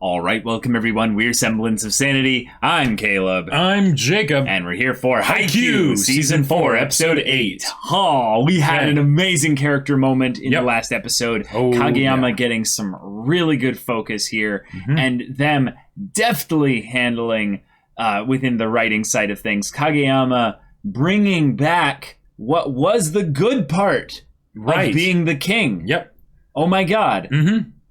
All right, welcome everyone. We're Semblance of Sanity. I'm Caleb. I'm Jacob. And we're here for Haikyuu, Season 4, Episode 8. Oh, we had an amazing character moment in the last episode. Kageyama getting some really good focus here, and them deftly handling within the writing side of things. Kageyama bringing back what was the good part of being the king. Oh my god.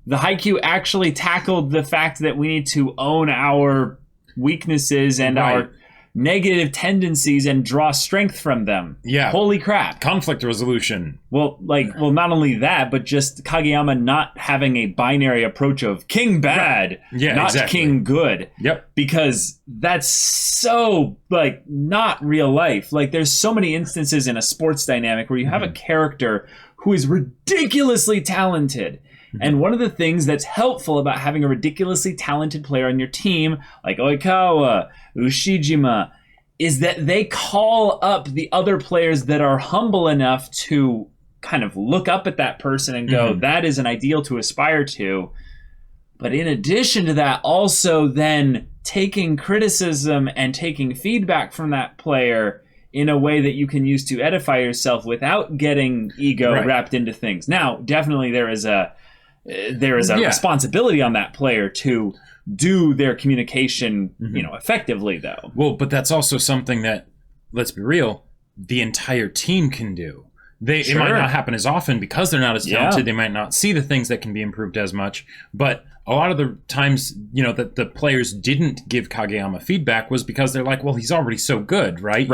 The Haikyuu actually tackled the fact that we need to own our weaknesses and our negative tendencies and draw strength from them. Holy crap. Conflict resolution. Well, not only that, but just Kageyama not having a binary approach of king bad, not king good. Because that's so, not real life. There's so many instances in a sports dynamic where you have a character who is ridiculously talented. And one of the things that's helpful about having a ridiculously talented player on your team, like Oikawa, Ushijima, is that they call up the other players that are humble enough to kind of look up at that person and go, that is an ideal to aspire to. But in addition to that, also then taking criticism and taking feedback from that player in a way that you can use to edify yourself without getting ego wrapped into things. Now, definitely there is a responsibility on that player to do their communication, effectively, though. Well, but that's also something that, let's be real, the entire team can do. It might not happen as often because they're not as talented. They might not see the things that can be improved as much. But a lot of the times, that the players didn't give Kageyama feedback was because they're like, well, he's already so good, right?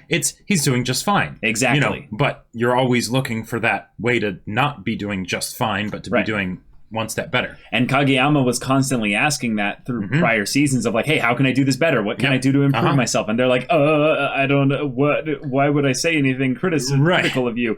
He's doing just fine. Exactly. But you're always looking for that way to not be doing just fine, but to be doing one step better. And Kageyama was constantly asking that through prior seasons of hey, how can I do this better? What can I do to improve myself? And they're like, I don't know. Why would I say anything critical of you?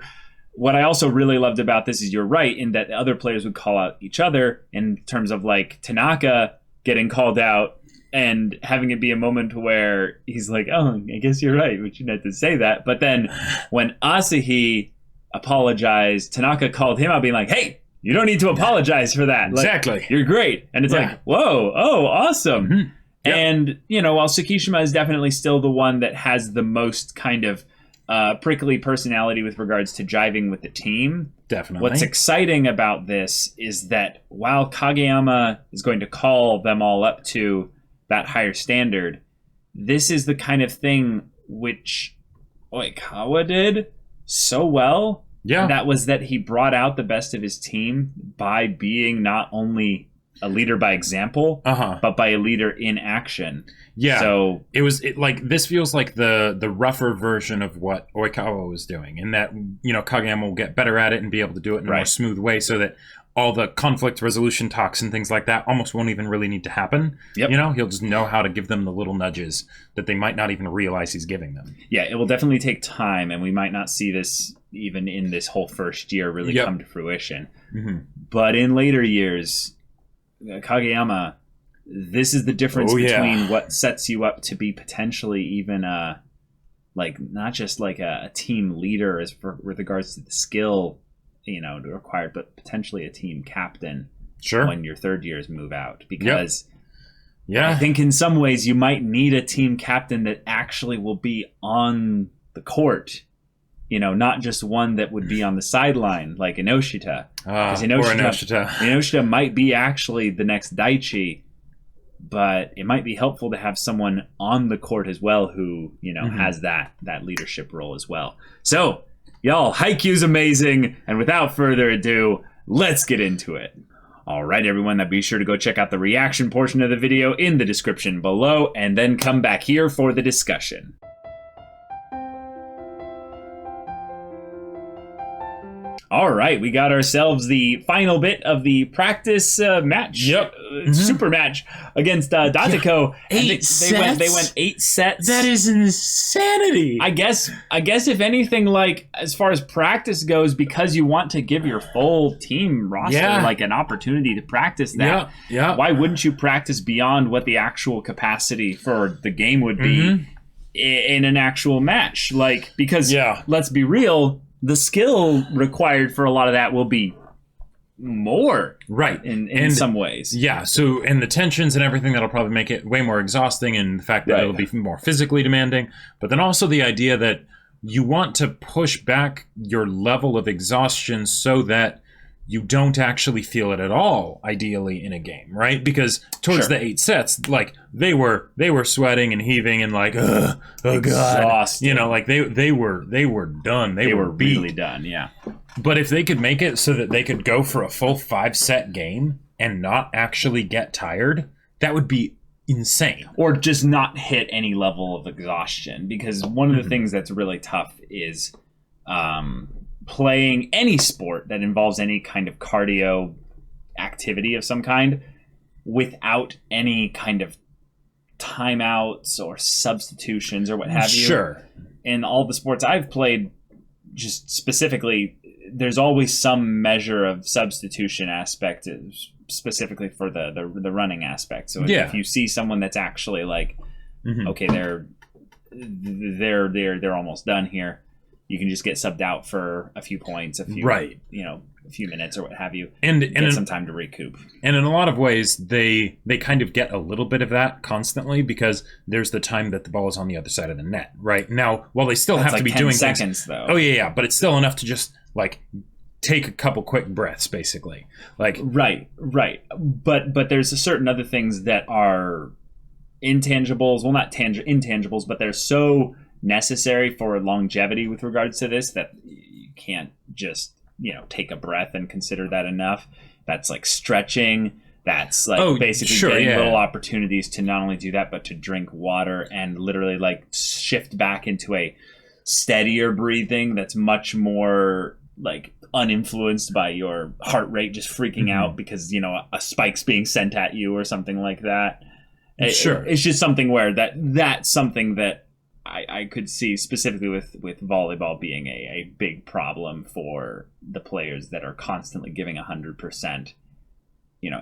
What I also really loved about this is you're right in that other players would call out each other in terms of Tanaka getting called out and having it be a moment where he's like, oh, I guess you're right. We shouldn't have to say that. But then when Asahi apologized, Tanaka called him out being like, hey, you don't need to apologize for that. Exactly. You're great. And it's whoa, oh, awesome. And, while Tsukishima is definitely still the one that has the most kind of prickly personality with regards to jiving with the team. Definitely. What's exciting about this is that while Kageyama is going to call them all up to that higher standard, this is the kind of thing which Oikawa did so well. That was that he brought out the best of his team by being not only a leader by example, but by a leader in action. So this feels like the rougher version of what Oikawa was doing, and that Kageyama will get better at it and be able to do it in a more smooth way, so that all the conflict resolution talks and things like that almost won't even really need to happen. He'll just know how to give them the little nudges that they might not even realize he's giving them. It will definitely take time, and we might not see this even in this whole first year really come to fruition. But in later years, Kageyama, this is the difference between what sets you up to be potentially even not just a team leader with regards to the skill required, but potentially a team captain when your third years move out. Because I think in some ways you might need a team captain that actually will be on the court, not just one that would be on the sideline like Inoshita. Because Inoshita might be actually the next Daichi, but it might be helpful to have someone on the court as well who, has that leadership role as well. So, y'all, Haikyuu's amazing, and without further ado, let's get into it. All right, everyone, now be sure to go check out the reaction portion of the video in the description below, and then come back here for the discussion. All right, we got ourselves the final bit of the practice match, super match against Dateko. They went 8 sets. That is insanity. I guess if anything, as far as practice goes, because you want to give your full team roster an opportunity to practice that. Why wouldn't you practice beyond what the actual capacity for the game would be in an actual match? Because let's be real. The skill required for a lot of that will be more, right? In some ways. Yeah. So, and the tensions and everything, that'll probably make it way more exhausting, and the fact that it'll be more physically demanding. But then also the idea that you want to push back your level of exhaustion so that you don't actually feel it at all, ideally, in a game, right? Because towards the 8 sets, like they were sweating and heaving and like, oh god, exhausted. You know, like they were done. They were beat. Really done. Yeah. But if they could make it so that they could go for a full 5-set game and not actually get tired, that would be insane. Or just not hit any level of exhaustion, because one of the things that's really tough is playing any sport that involves any kind of cardio activity of some kind without any kind of timeouts or substitutions or what have you. Sure. In all the sports I've played, just specifically, there's always some measure of substitution aspect, specifically for the running aspect. So if you see someone that's actually like, okay, they're almost done here, you can just get subbed out for a few points, a few a few minutes or what have you, and get some time to recoup. And in a lot of ways, they kind of get a little bit of that constantly, because there's the time that the ball is on the other side of the net. Right now, while they still have to be 10 doing seconds, things, though. Oh yeah, but it's still enough to just like take a couple quick breaths, basically. Like right. But there's a certain other things that are intangibles. Well, not intangibles, but they're so necessary for longevity with regards to this that you can't just take a breath and consider that enough. That's like stretching. That's like basically getting little opportunities to not only do that, but to drink water and literally like shift back into a steadier breathing that's much more like uninfluenced by your heart rate just freaking out because a spike's being sent at you or something like that. It's just something where that's something that I could see specifically with volleyball being a big problem for the players that are constantly giving 100%,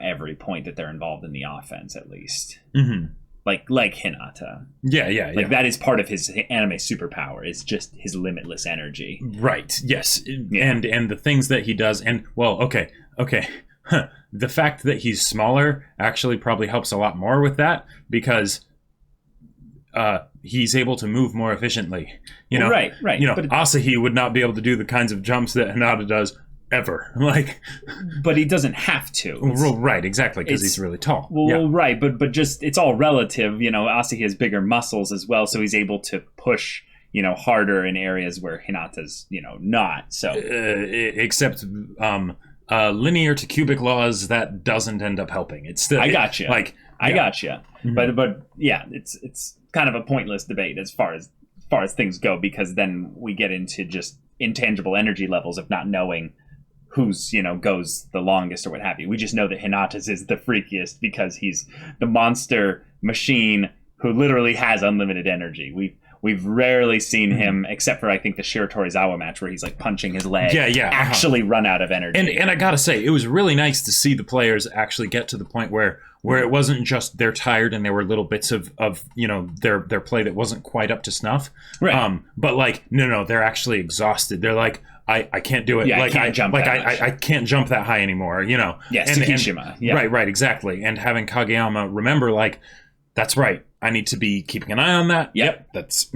every point that they're involved in the offense, at least. Like Hinata. Yeah. That is part of his anime superpower, is just his limitless energy. Right. Yes. Yeah. And the things that he does, and okay. The fact that he's smaller actually probably helps a lot more with that, because he's able to move more efficiently. Right. But Asahi would not be able to do the kinds of jumps that Hinata does ever. But he doesn't have to. Right, exactly, because he's really tall. Right, but just it's all relative. Asahi has bigger muscles as well, so he's able to push harder in areas where Hinata's not. So except linear to cubic laws, that doesn't end up helping. It's still I gotcha. But yeah, it's kind of a pointless debate as far as things go, because then we get into just intangible energy levels of not knowing who's goes the longest or what have you. We just know that Hinata's is the freakiest because he's the monster machine who literally has unlimited energy. We've rarely seen him, except for I think the Shiratorizawa match where he's like punching his leg, actually run out of energy. And I gotta say, it was really nice to see the players actually get to the point where it wasn't just they're tired and there were little bits of their play that wasn't quite up to snuff. Right. But like no, they're actually exhausted. They're like, I can't do it. Yeah, like I can't jump that high anymore. Yeah, Tsukishima. Yeah. Right, exactly. And having Kageyama remember, like, that's right, I need to be keeping an eye on that. Yep. That's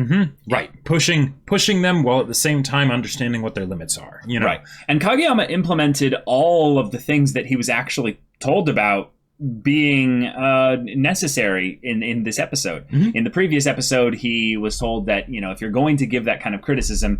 right. Pushing them while at the same time understanding what their limits are. Right. And Kageyama implemented all of the things that he was actually told about being necessary in this episode. In the previous episode, he was told that if you're going to give that kind of criticism,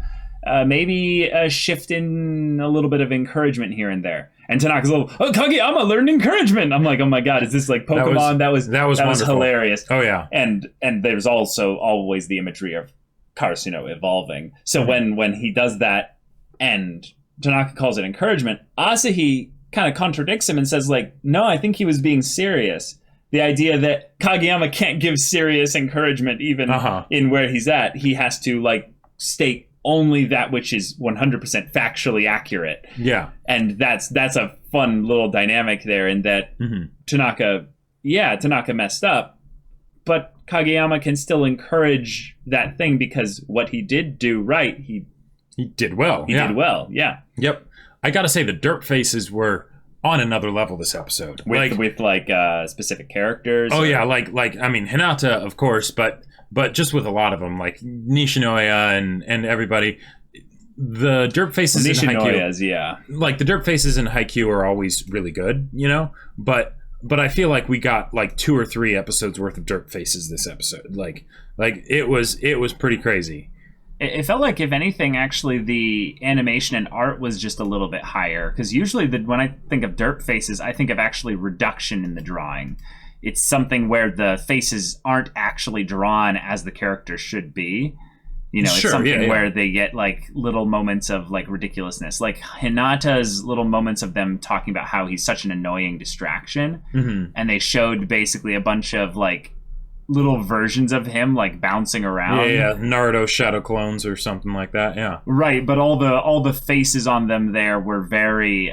maybe shift in a little bit of encouragement here and there. And Tanaka's Kageyama learned encouragement. I'm like, oh my god, is this like Pokemon? That was hilarious. Oh yeah. And there's also always the imagery of Karasuno evolving. So when he does that and Tanaka calls it encouragement, Asahi kind of contradicts him and says like, no, I think he was being serious. The idea that Kageyama can't give serious encouragement even in where he's at. He has to like state only that which is 100% factually accurate. Yeah. And that's a fun little dynamic there, in that Tanaka messed up, but Kageyama can still encourage that thing because what he did do right, he did well. He did well, yeah. Yep. I gotta say, the dirt faces were on another level this episode. With specific characters. Oh yeah, like I mean Hinata, of course, but just with a lot of them, like Nishinoya and everybody. The derp faces in Haikyuu, like the derp faces in Haikyuu are always really good, you know. But I feel like we got like 2 or 3 episodes worth of derp faces this episode. Like it was pretty crazy. It felt like, if anything, actually the animation and art was just a little bit higher, because usually when I think of derp faces, I think of actually reduction in the drawing. It's something where the faces aren't actually drawn as the character should be. You know, it's something where they get like little moments of like ridiculousness, like Hinata's little moments of them talking about how he's such an annoying distraction. And they showed basically a bunch of like little versions of him like bouncing around. Yeah, Naruto shadow clones or something like that. Yeah, right. But all the faces on them there were very.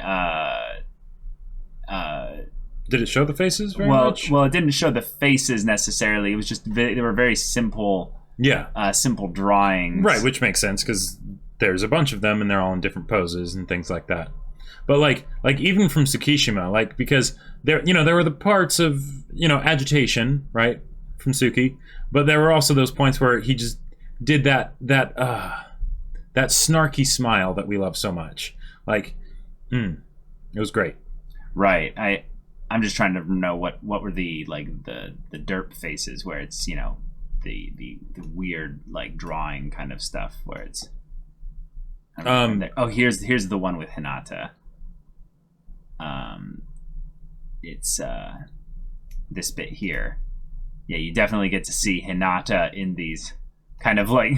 Did it show the faces very much? Well, it didn't show the faces necessarily. It was just they were very simple. Yeah. Simple drawings. Right, which makes sense because there's a bunch of them and they're all in different poses and things like that. But like even from Tsukishima, like, because there were the parts of, agitation, right, from Suki, but there were also those points where he just did that snarky smile that we love so much. Like, it was great. Right. I'm just trying to know what were the derp faces where it's, the weird like drawing kind of stuff where it's here's the one with Hinata. It's this bit here. Yeah, you definitely get to see Hinata in these kind of like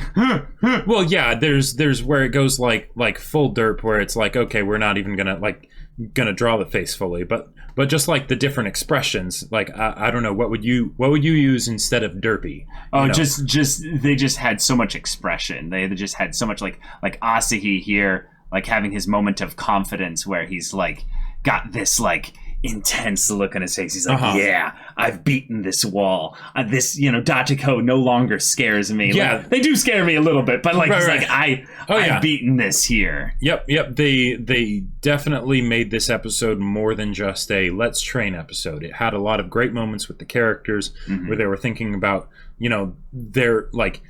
well, yeah, there's where it goes like full derp, where it's like, okay, we're not even gonna draw the face fully, but just like the different expressions, like I don't know, what would you use instead of derpy? Just they just had so much expression. They just had so much like Asahi here, like having his moment of confidence where he's like got this like intense look on his face. He's like, yeah, I've beaten this wall. This, Dachiko no longer scares me. Yeah, like, they do scare me a little bit, but like, right, he's like, I've beaten this here. Yep. They definitely made this episode more than just a let's train episode. It had a lot of great moments with the characters where they were thinking about, their like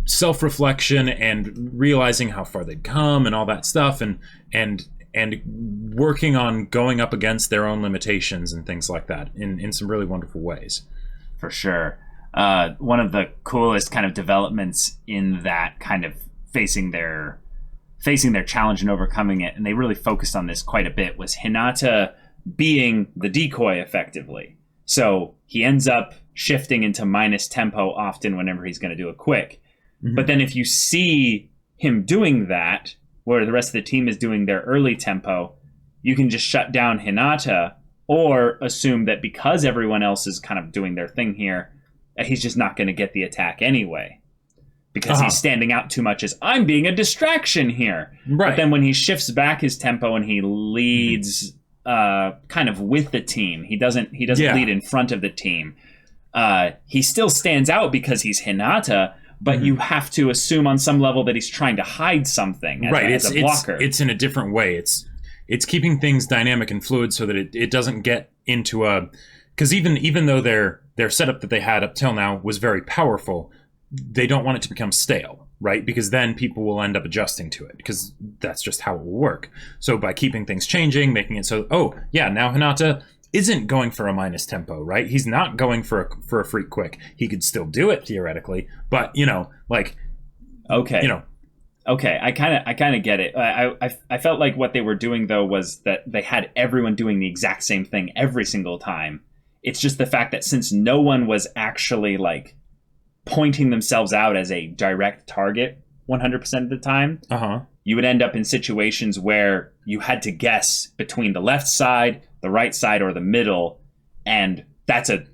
self-reflection and realizing how far they'd come and all that stuff, and working on going up against their own limitations and things like that in some really wonderful ways. For sure. One of the coolest kind of developments in that kind of facing their challenge and overcoming it, and they really focused on this quite a bit, was Hinata being the decoy effectively. So he ends up shifting into minus tempo often whenever he's going to do a quick. But then if you see him doing that, where the rest of the team is doing their early tempo, you can just shut down Hinata or assume that because everyone else is kind of doing their thing here, he's just not going to get the attack anyway. Because he's standing out too much as, I'm being a distraction here. Right. But then when he shifts back his tempo and he leads kind of with the team, he doesn't lead in front of the team. He still stands out because he's Hinata, but you have to assume on some level that he's trying to hide something as a blocker. It's in a different way. It's keeping things dynamic and fluid so that it doesn't get into a... Because even though their setup that they had up till now was very powerful, they don't want it to become stale, right? Because then people will end up adjusting to it, because that's just how it will work. So by keeping things changing, making it so, now Hinata isn't going for a minus tempo, right? He's not going for a freak quick. He could still do it theoretically, but Okay, I kind of get it. I felt like what they were doing though was that they had everyone doing the exact same thing every single time. It's just the fact that since no one was actually like pointing themselves out as a direct target 100% of the time, you would end up in situations where you had to guess between the left side, the right side, or the middle, and that's a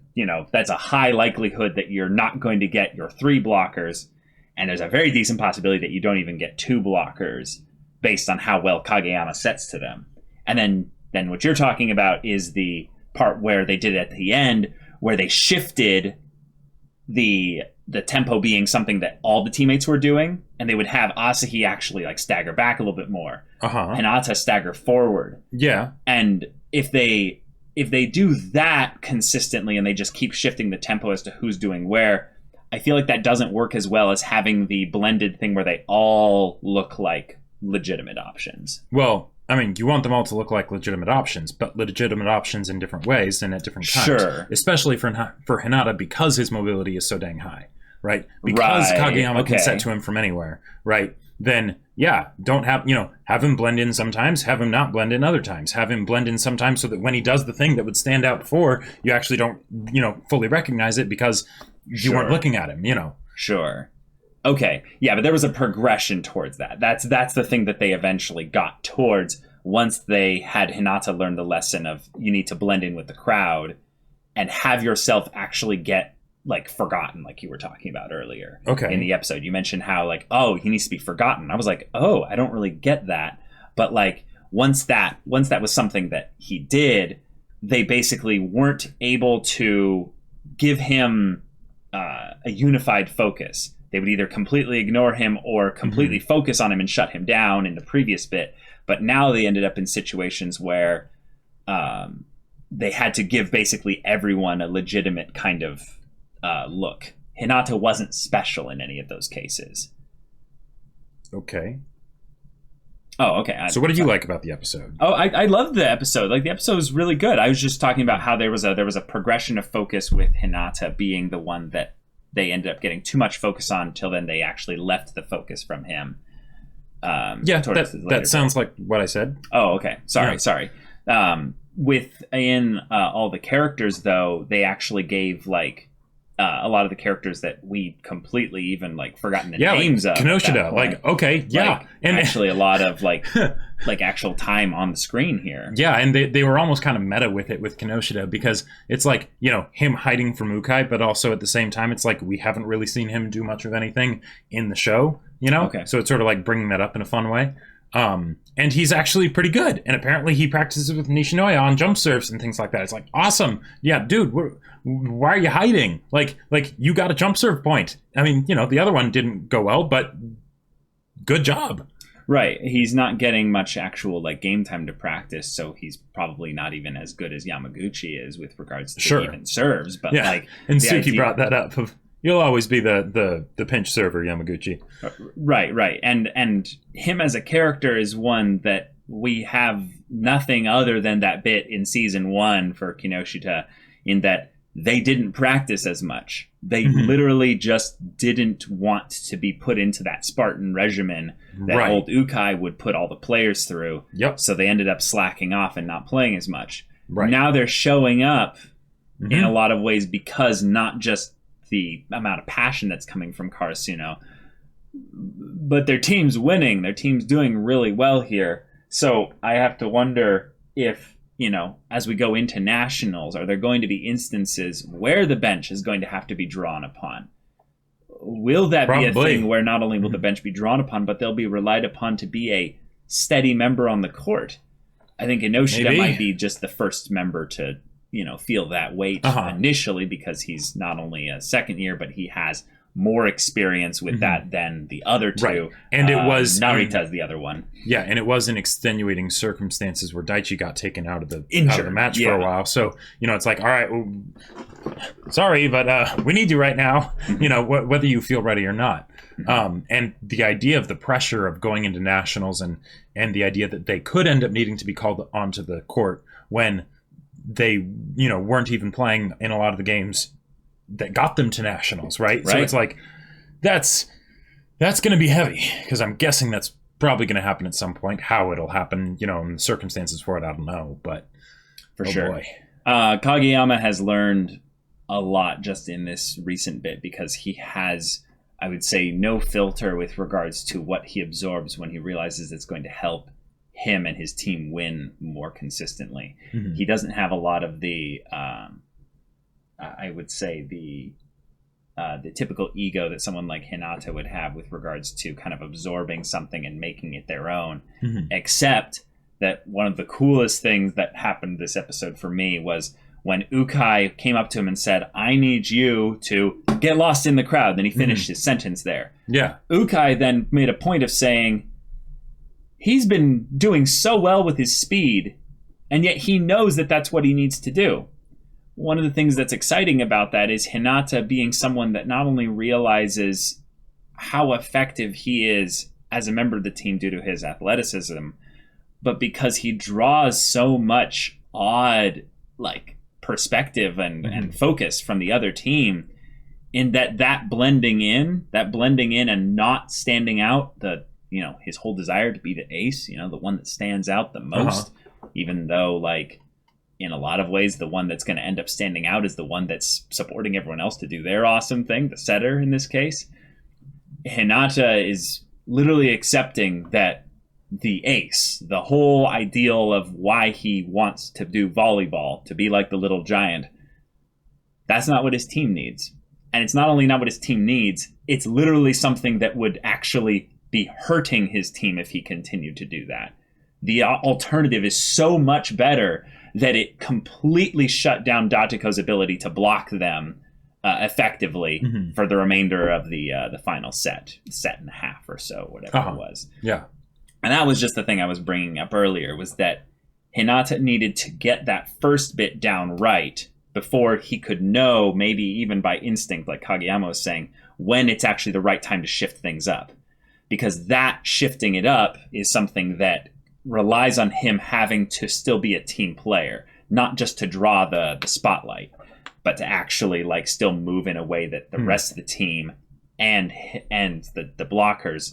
high likelihood that you're not going to get your 3 blockers, and there's a very decent possibility that you don't even get 2 blockers based on how well Kageyama sets to them. And then what you're talking about is the part where they did it at the end, where they shifted the tempo being something that all the teammates were doing, and they would have Asahi actually like stagger back a little bit more, Hinata stagger forward, and if they do that consistently and they just keep shifting the tempo as to who's doing where, I feel like that doesn't work as well as having the blended thing where they all look like legitimate options. Well, I mean, you want them all to look like legitimate options, but legitimate options in different ways and at different times. Sure. Especially for Hinata, because his mobility is so dang high, right? Because Kageyama can set to him from anywhere, right? Then, yeah, don't have, have him blend in sometimes, have him not blend in other times, have him blend in sometimes so that when he does the thing that would stand out before, you actually don't, fully recognize it because you weren't looking at him, Sure. Okay. Yeah, but there was a progression towards that. That's the thing that they eventually got towards once they had Hinata learn the lesson of you need to blend in with the crowd and have yourself actually get like forgotten, like you were talking about earlier. Okay. In the episode. You mentioned how like, oh, he needs to be forgotten. I was like, oh, I don't really get that. But like once that was something that he did, they basically weren't able to give him a unified focus. They would either completely ignore him or completely focus on him and shut him down in the previous bit. But now they ended up in situations where they had to give basically everyone a legitimate kind of look. Hinata wasn't special in any of those cases. Okay. Oh, okay. So what did you like about the episode? Oh, I loved the episode. Like the episode was really good. I was just talking about how there was a progression of focus with Hinata being the one that they ended up getting too much focus on until then they actually left the focus from him. That sounds like what I said. Oh, okay. Sorry. Within all the characters, though, they actually gave like a lot of the characters that we completely even like forgotten the names of. Kinoshita, like okay, yeah, like, and actually a lot of like like actual time on the screen here. Yeah, and they were almost kind of meta with it with Kinoshita because it's like him hiding from Ukai, but also at the same time it's like we haven't really seen him do much of anything in the show, Okay. So it's sort of like bringing that up in a fun way. And he's actually pretty good. And apparently he practices with Nishinoya on jump serves and things like that. It's like, awesome. Yeah, dude, why are you hiding? Like you got a jump serve point. I mean, the other one didn't go well, but good job. Right. He's not getting much actual like game time to practice, so he's probably not even as good as Yamaguchi is with regards to even serves. But like, and Suki brought that up. You'll always be the pinch server, Yamaguchi. Right. And him as a character is one that we have nothing other than that bit in season 1 for Kinoshita, in that they didn't practice as much. They literally just didn't want to be put into that Spartan regimen that old Ukai would put all the players through. Yep. So they ended up slacking off and not playing as much. Right. Now they're showing up in a lot of ways because not just the amount of passion that's coming from Karasuno, but their team's winning. Their team's doing really well here. So I have to wonder if, as we go into nationals, are there going to be instances where the bench is going to have to be drawn upon? Will that be a thing where not only will the bench be drawn upon, but they'll be relied upon to be a steady member on the court? I think Inoshita might be just the first member to feel that weight initially, because he's not only a second year, but he has more experience with that than the other two. Right. And it was Narita's the other one. Yeah, and it was in extenuating circumstances where Daichi got taken out of the match for a while. So, it's like, all right, well, sorry, but we need you right now, whether you feel ready or not. And the idea of the pressure of going into nationals and the idea that they could end up needing to be called onto the court when they, weren't even playing in a lot of the games that got them to nationals, right? So it's like, that's going to be heavy, because I'm guessing that's probably going to happen at some point. How it'll happen, and the circumstances for it, I don't know, but for sure. Boy. Kageyama has learned a lot just in this recent bit, because he has, I would say, no filter with regards to what he absorbs when he realizes it's going to help him and his team win more consistently. He doesn't have a lot of the I would say the typical ego that someone like Hinata would have with regards to kind of absorbing something and making it their own, except that one of the coolest things that happened this episode for me was when Ukai came up to him and said, "I need you to get lost in the crowd." Then he finished his sentence there. Yeah. Ukai then made a point of saying, he's been doing so well with his speed, And yet he knows that that's what he needs to do. One of the things that's exciting about that is Hinata being someone that not only realizes how effective he is as a member of the team due to his athleticism, but because he draws so much odd perspective and focus from the other team, in that blending in and not standing out, his whole desire to be the ace, the one that stands out the most, even though in a lot of ways the one that's going to end up standing out is the one that's supporting everyone else to do their awesome thing, the setter in this case. Hinata is literally accepting that the ace, the whole ideal of why he wants to do volleyball, to be like the little giant, that's not what his team needs. And it's not only not what his team needs, it's literally something that would actually be hurting his team if he continued to do that. The alternative is so much better that it completely shut down Dachiko's ability to block them effectively for the remainder of the final set and a half or so, whatever it was. Yeah. And that was just the thing I was bringing up earlier, was that Hinata needed to get that first bit down right before he could know, maybe even by instinct, like Kageyama was saying, when it's actually the right time to shift things up. Because that shifting it up is something that relies on him having to still be a team player, not just to draw the spotlight, but to actually still move in a way that the rest of the team and the blockers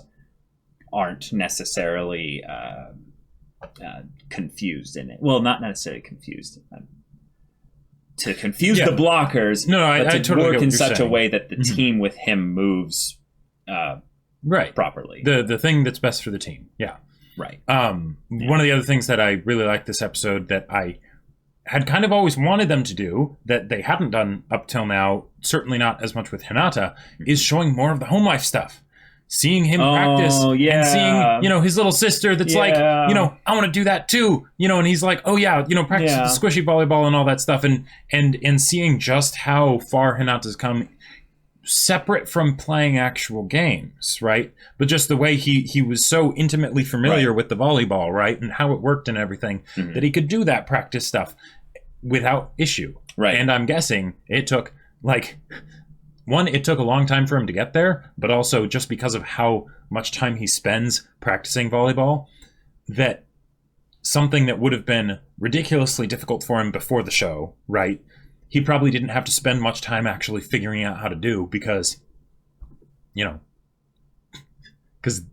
aren't necessarily confused in it. Well, not necessarily confused. To confuse the blockers, but to totally work in such saying. A way that the team with him moves properly. The thing that's best for the team. Yeah. Right. One of the other things that I really liked this episode that I had kind of always wanted them to do that they haven't done up till now, certainly not as much with Hinata, is showing more of the home life stuff. Seeing him practice and seeing, his little sister that's I want to do that too, and he's like, practice the squishy volleyball and all that stuff. And seeing just how far Hinata's come separate from playing actual games, right? But just the way he was so intimately familiar with the volleyball, right? And how it worked and everything, that he could do that practice stuff without issue. Right. And I'm guessing it took it took a long time for him to get there, but also just because of how much time he spends practicing volleyball, that something that would have been ridiculously difficult for him before the show, right? He probably didn't have to spend much time actually figuring out how to do because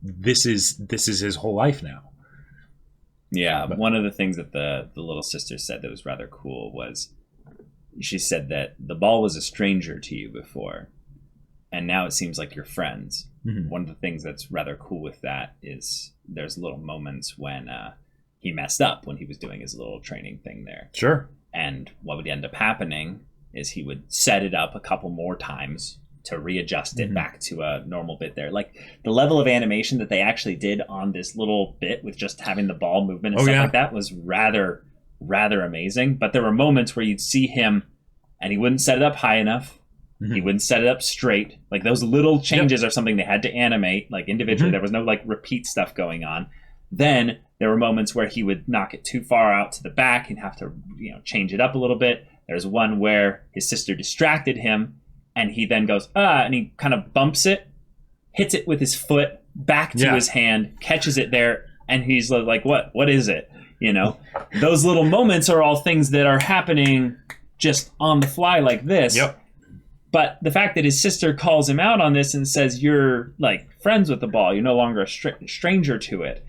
this is his whole life now. Yeah, but one of the things that the little sister said that was rather cool was, she said that the ball was a stranger to you before, and now it seems like you're friends. One of the things that's rather cool with that is there's little moments when he messed up when he was doing his little training thing there. Sure. And what would end up happening is he would set it up a couple more times to readjust it back to a normal bit there. The level of animation that they actually did on this little bit with just having the ball movement and stuff like that was rather amazing. But there were moments where you'd see him and he wouldn't set it up high enough. He wouldn't set it up straight. Those little changes are something they had to animate individually. There was no repeat stuff going on. Then there were moments where he would knock it too far out to the back and have to change it up a little bit. There's one where his sister distracted him and he then goes and he kind of bumps it, hits it with his foot back to his hand, catches it there, and he's like, what is it? Those little moments are all things that are happening just on the fly like this. Yep. But the fact that his sister calls him out on this and says, you're friends with the ball, you're no longer a stranger to it,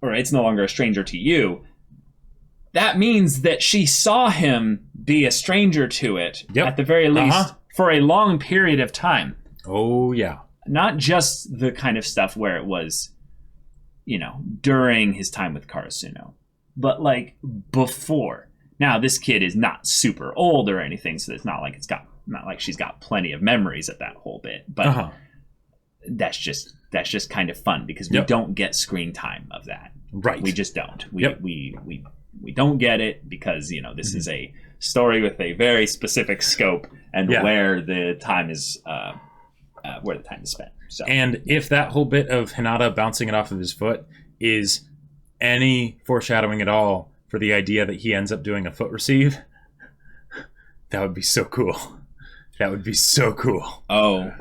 or it's no longer a stranger to you, that means that she saw him be a stranger to it, at the very least, for a long period of time. Oh, yeah. Not just the kind of stuff where it was, during his time with Karasuno, but before. Now, this kid is not super old or anything, so it's not like she's got plenty of memories of that whole bit. But that's just kind of fun because we don't get screen time of that. Right. We just don't. We don't get it because this is a story with a very specific scope and where the time is spent. So. And if that whole bit of Hinata bouncing it off of his foot is any foreshadowing at all for the idea that he ends up doing a foot receive. That would be so cool. That would be so cool. Oh.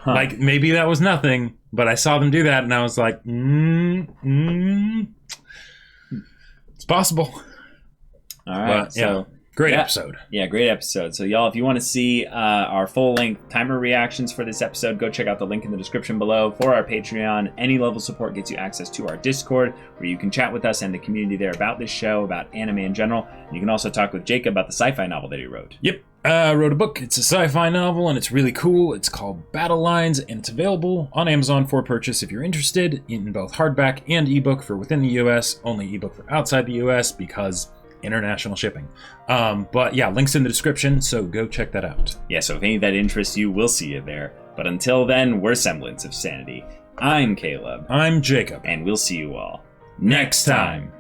Like maybe that was nothing, but I saw them do that and I was like, it's possible. All right. But, so great episode. Yeah, great episode. So y'all, if you want to see our full-length timer reactions for this episode, go check out the link in the description below for our Patreon. Any level support gets you access to our Discord, where you can chat with us and the community there about this show, about anime in general. You can also talk with Jacob about the sci-fi novel that he wrote. Yep. I wrote a book. It's a sci-fi novel, and it's really cool. It's called Battle Lines, and it's available on Amazon for purchase if you're interested in both hardback and ebook for within the U.S., only ebook for outside the U.S. because international shipping. But yeah, links in the description, so go check that out. Yeah, so if any of that interests you, we'll see you there. But until then, we're Semblance of Sanity. I'm Caleb. I'm Jacob. And we'll see you all next time.